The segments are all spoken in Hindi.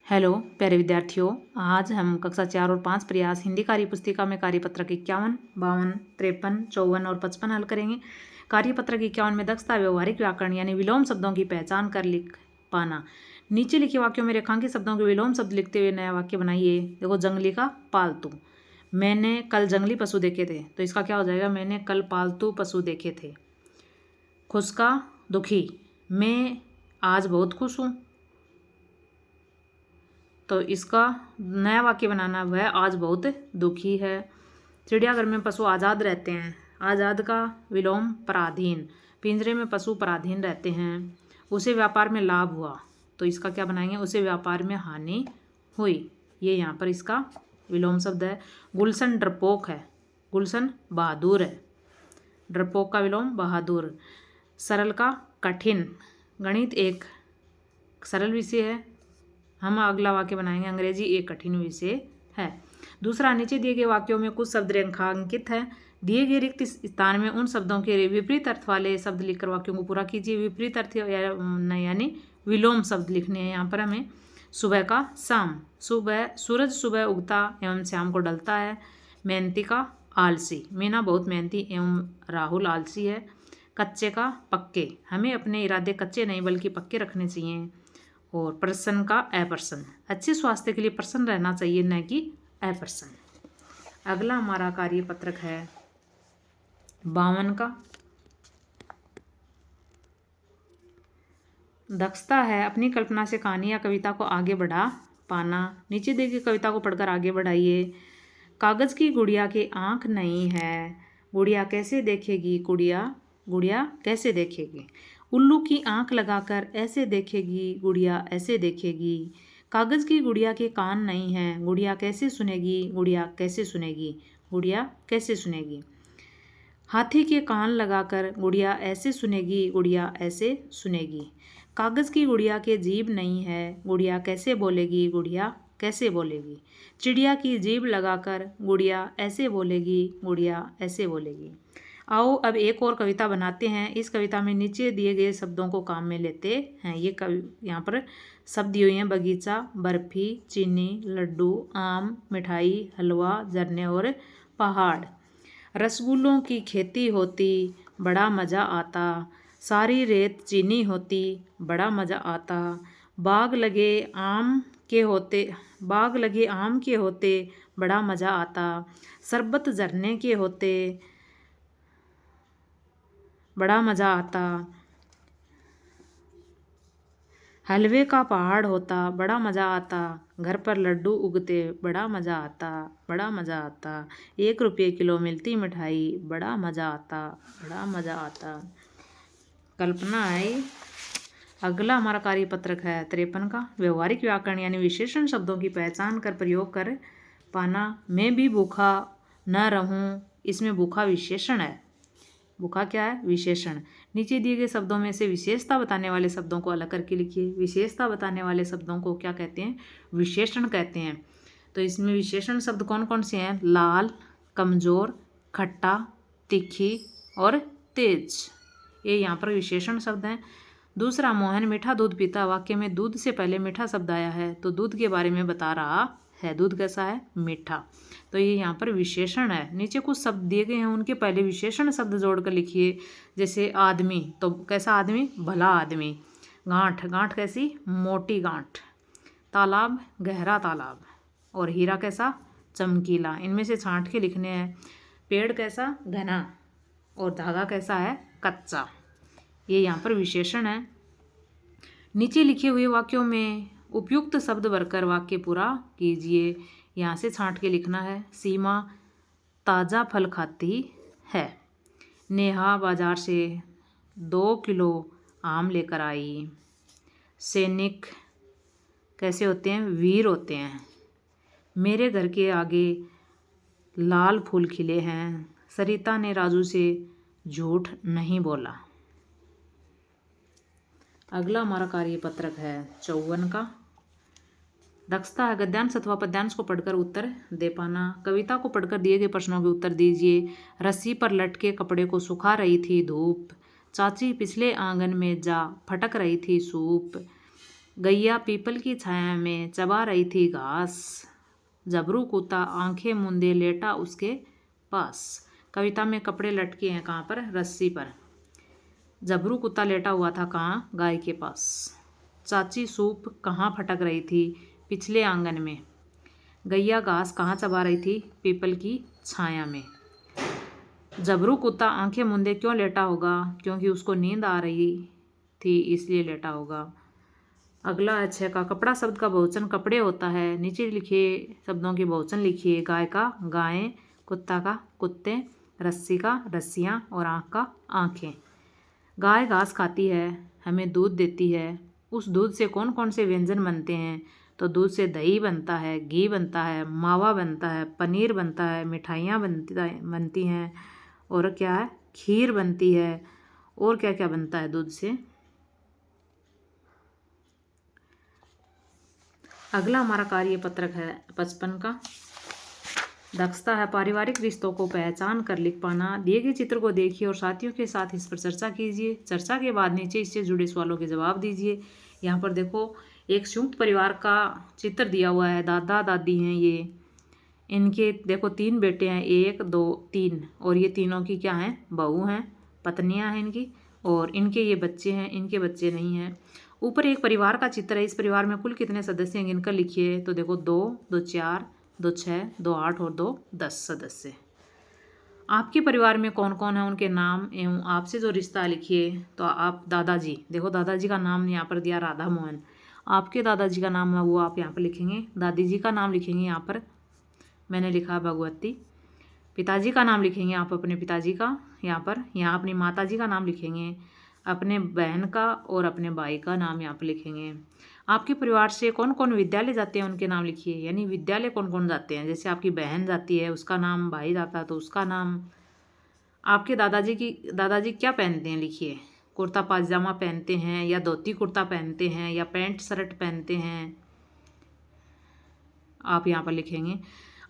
हेलो प्यारे विद्यार्थियों, आज हम कक्षा 4 और 5 प्रयास हिंदी कार्यपुस्तिका में कार्यपत्रक 51, 52, 53, 54 और 55 हल करेंगे। कार्यपत्रक 51 में दक्षता व्यवहारिक व्याकरण यानी विलोम शब्दों की पहचान कर लिख पाना। नीचे लिखे वाक्यों में रेखांकित शब्दों के विलोम शब्द लिखते हुए नया वाक्य बनाइए। देखो, जंगली का पालतू। मैंने कल जंगली पशु देखे थे, तो इसका क्या हो जाएगा? मैंने कल पालतू पशु देखे थे। खुश का दुखी। मैं आज बहुत खुश हूँ, तो इसका नया वाक्य बनाना, वह आज बहुत दुखी है। चिड़ियाघर में पशु आज़ाद रहते हैं। आज़ाद का विलोम पराधीन। पिंजरे में पशु पराधीन रहते हैं। उसे व्यापार में लाभ हुआ, तो इसका क्या बनाएंगे? उसे व्यापार में हानि हुई। ये यहाँ पर इसका विलोम शब्द है। गुलशन डरपोक है। गुलशन बहादुर है। डरपोक का विलोम बहादुर। सरल का कठिन। गणित एक सरल विषय है। हम अगला वाक्य बनाएंगे, अंग्रेजी एक कठिन विषय है। दूसरा, नीचे दिए गए वाक्यों में कुछ शब्द रेखांकित हैं। दिए गए रिक्त स्थान में उन शब्दों के विपरीत अर्थ वाले शब्द लिखकर वाक्यों को पूरा कीजिए। विपरीत अर्थ यानी विलोम शब्द लिखने हैं यहाँ पर हमें। सुबह का शाम। सुबह सूरज सुबह उगता एवं शाम को ढलता है। मेहनती का आलसी। मीना बहुत मेहनती एवं राहुल आलसी है। कच्चे का पक्के। हमें अपने इरादे कच्चे नहीं बल्कि पक्के रखने चाहिए। और प्रसन्न का अप्रसन्न। अच्छे स्वास्थ्य के लिए प्रसन्न रहना चाहिए, न कि अप्रसन्न। अगला हमारा कार्यपत्रक है 52 का। दक्षता है अपनी कल्पना से कहानी या कविता को आगे बढ़ा पाना। नीचे दी गई कविता को पढ़कर आगे बढ़ाइए। कागज की गुड़िया की आंख नहीं है, गुड़िया कैसे देखेगी? गुड़िया कैसे देखेगी? उल्लू की आंख लगाकर ऐसे देखेगी, गुड़िया ऐसे देखेगी। कागज की गुड़िया के कान नहीं हैं, गुड़िया कैसे सुनेगी? गुड़िया कैसे सुनेगी? गुड़िया कैसे सुनेगी? हाथी के कान लगाकर गुड़िया ऐसे सुनेगी, गुड़िया ऐसे सुनेगी। कागज की गुड़िया के जीभ नहीं है, गुड़िया कैसे बोलेगी? गुड़िया कैसे बोलेगी? चिड़िया की जीभ लगाकर गुड़िया ऐसे बोलेगी, गुड़िया ऐसे बोलेगी। आओ अब एक और कविता बनाते हैं। इस कविता में नीचे दिए गए शब्दों को काम में लेते हैं। ये यहाँ पर शब्द दिए हुए हैं: बगीचा, बर्फी, चीनी, लड्डू, आम, मिठाई, हलवा, झरने और पहाड़। रसगुल्लों की खेती होती, बड़ा मज़ा आता। सारी रेत चीनी होती, बड़ा मज़ा आता। बाग लगे आम के होते, बड़ा मज़ा आता। शरबत झरने के होते, बड़ा मज़ा आता। हलवे का पहाड़ होता, बड़ा मज़ा आता। घर पर लड्डू उगते, बड़ा मज़ा आता, बड़ा मज़ा आता। 1 रुपये किलो मिलती मिठाई, बड़ा मज़ा आता, बड़ा मज़ा आता। कल्पना आई। अगला हमारा कार्यपत्रक है 53 का। व्यवहारिक व्याकरण यानी विशेषण शब्दों की पहचान कर प्रयोग कर पाना। मैं भी भूखा न रहूं, इसमें भूखा विशेषण है। भूखा क्या है? विशेषण। नीचे दिए गए शब्दों में से विशेषता बताने वाले शब्दों को अलग करके लिखिए। विशेषता बताने वाले शब्दों को क्या कहते हैं? विशेषण कहते हैं। तो इसमें विशेषण शब्द कौन कौन से हैं? लाल, कमजोर, खट्टा, तीखी और तेज। ये यहाँ पर विशेषण शब्द हैं। दूसरा, मोहन मीठा दूध पीता। वाक्य में दूध से पहले मीठा शब्द आया है, तो दूध के बारे में बता रहा है। दूध कैसा है? मीठा। तो ये यहाँ पर विशेषण है। नीचे कुछ शब्द दिए गए हैं, उनके पहले विशेषण शब्द जोड़कर लिखिए। जैसे आदमी, तो कैसा आदमी? भला आदमी। गांठ, गांठ कैसी? मोटी गांठ। तालाब, गहरा तालाब। और हीरा कैसा? चमकीला। इनमें से छांट के लिखने हैं। पेड़ कैसा? घना। और धागा कैसा है? कच्चा। ये यहाँ पर विशेषण है। नीचे लिखे हुए वाक्यों में उपयुक्त शब्द भरकर वाक्य पूरा कीजिए। यहाँ से छांट के लिखना है। सीमा ताज़ा फल खाती है। नेहा बाजार से 2 किलो आम लेकर आई। सैनिक कैसे होते हैं? वीर होते हैं। मेरे घर के आगे लाल फूल खिले हैं। सरिता ने राजू से झूठ नहीं बोला। अगला हमारा कार्यपत्रक है 54 का। दक्षता है गद्यांश अथवा पद्यांश को पढ़कर उत्तर दे पाना। कविता को पढ़कर दिए गए प्रश्नों के उत्तर दीजिए। रस्सी पर लटके कपड़े को सुखा रही थी धूप। चाची पिछले आंगन में जा फटक रही थी सूप। गैया पीपल की छाया में चबा रही थी घास, जबरू कुत्ता आंखें मूंदे लेटा उसके पास। कविता में कपड़े लटके हैं कहाँ पर? रस्सी पर। जबरू कुत्ता लेटा हुआ था कहाँ? गाय के पास। चाची सूप कहाँ फटक रही थी? पिछले आंगन में। गैया घास कहाँ चबा रही थी? पीपल की छाया में। जबरू कुत्ता आंखें मूंदे क्यों लेटा होगा? क्योंकि उसको नींद आ रही थी इसलिए लेटा होगा। अगला है 6 का। कपड़ा शब्द का बहुवचन कपड़े होता है। नीचे लिखे शब्दों के बहुवचन लिखिए। गाय का गायें, कुत्ता का कुत्ते, रस्सी का रस्सियाँ और आँख का आँखें। गाय घास खाती है, हमें दूध देती है। उस दूध से कौन कौन से व्यंजन बनते हैं? तो दूध से दही बनता है, घी बनता है, मावा बनता है, पनीर बनता है, मिठाइयाँ बनती हैं और क्या है? खीर बनती है। और क्या क्या बनता है दूध से? अगला हमारा कार्य पत्रक है 55 का। दक्षता है पारिवारिक रिश्तों को पहचान कर लिख पाना। दिए गए चित्र को देखिए और साथियों के साथ इस पर चर्चा कीजिए। चर्चा के बाद नीचे इससे जुड़े सवालों के जवाब दीजिए। यहाँ पर देखो एक संयुक्त परिवार का चित्र दिया हुआ है। दादा दादी हैं ये, इनके देखो 3 बेटे हैं, 1 2 3, और ये तीनों की क्या हैं? बहू हैं, पत्नियां हैं इनकी, और इनके ये बच्चे हैं, इनके बच्चे नहीं हैं। ऊपर एक परिवार का चित्र है। इस परिवार में कुल कितने सदस्य हैं गिनकर लिखिए। तो देखो 2 2 4 2 6 2 8 और 2 10 सदस्य। आपके परिवार में कौन कौन है उनके नाम एवं आपसे जो रिश्ता लिखिए। तो आप दादाजी, देखो दादाजी का नाम यहाँ पर दिया राधा मोहन। आपके दादाजी का नाम है वो आप यहाँ पर लिखेंगे। दादी जी का नाम लिखेंगे यहाँ पर मैंने लिखा भगवती। पिताजी का नाम लिखेंगे आप अपने पिताजी का यहाँ पर। यहाँ अपनी माताजी का नाम लिखेंगे, अपने बहन का और अपने भाई का नाम यहाँ पर लिखेंगे। आपके परिवार से कौन कौन विद्यालय जाते हैं उनके नाम लिखिए। यानी विद्यालय कौन कौन जाते हैं, जैसे आपकी बहन जाती है उसका नाम, भाई जाता है तो उसका नाम। आपके दादाजी क्या पहनते हैं लिखिए। कुर्ता पाजामा पहनते हैं या धोती कुर्ता पहनते हैं या पैंट शर्ट पहनते हैं, आप यहाँ पर लिखेंगे।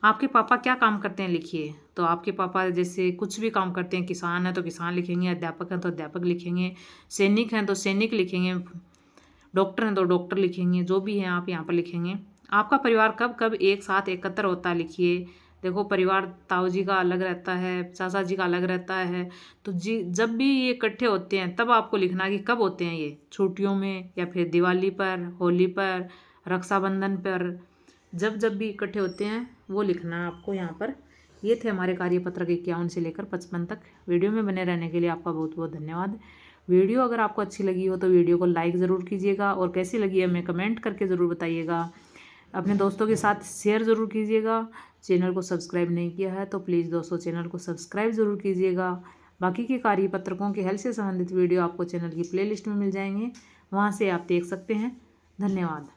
आपके पापा क्या काम करते हैं लिखिए। तो आपके पापा जैसे कुछ भी काम करते हैं, किसान है तो किसान लिखेंगे, अध्यापक हैं तो अध्यापक लिखेंगे, सैनिक हैं तो सैनिक लिखेंगे, डॉक्टर हैं तो डॉक्टर लिखेंगे, जो भी हैं आप यहाँ पर लिखेंगे। आपका परिवार कब कब एक साथ एकत्र होता है लिखिए। देखो परिवार ताऊ जी का अलग रहता है, चाचा जी का अलग रहता है, तो जी जब भी ये इकट्ठे होते हैं तब आपको लिखना कि कब होते हैं ये, छुट्टियों में या फिर दिवाली पर, होली पर, रक्षाबंधन पर, जब जब भी इकट्ठे होते हैं वो लिखना है आपको यहाँ पर। ये थे हमारे कार्यपत्रक 51 से लेकर 55 तक। वीडियो में बने रहने के लिए आपका बहुत बहुत धन्यवाद। वीडियो अगर आपको अच्छी लगी हो तो वीडियो को लाइक ज़रूर कीजिएगा और कैसी लगी हमें कमेंट करके ज़रूर बताइएगा। अपने दोस्तों के साथ शेयर ज़रूर कीजिएगा। चैनल को सब्सक्राइब नहीं किया है तो प्लीज़ दोस्तों चैनल को सब्सक्राइब ज़रूर कीजिएगा। बाकी के कार्यपत्रकों के हल से संबंधित वीडियो आपको चैनल की प्लेलिस्ट में मिल जाएंगे, वहाँ से आप देख सकते हैं। धन्यवाद।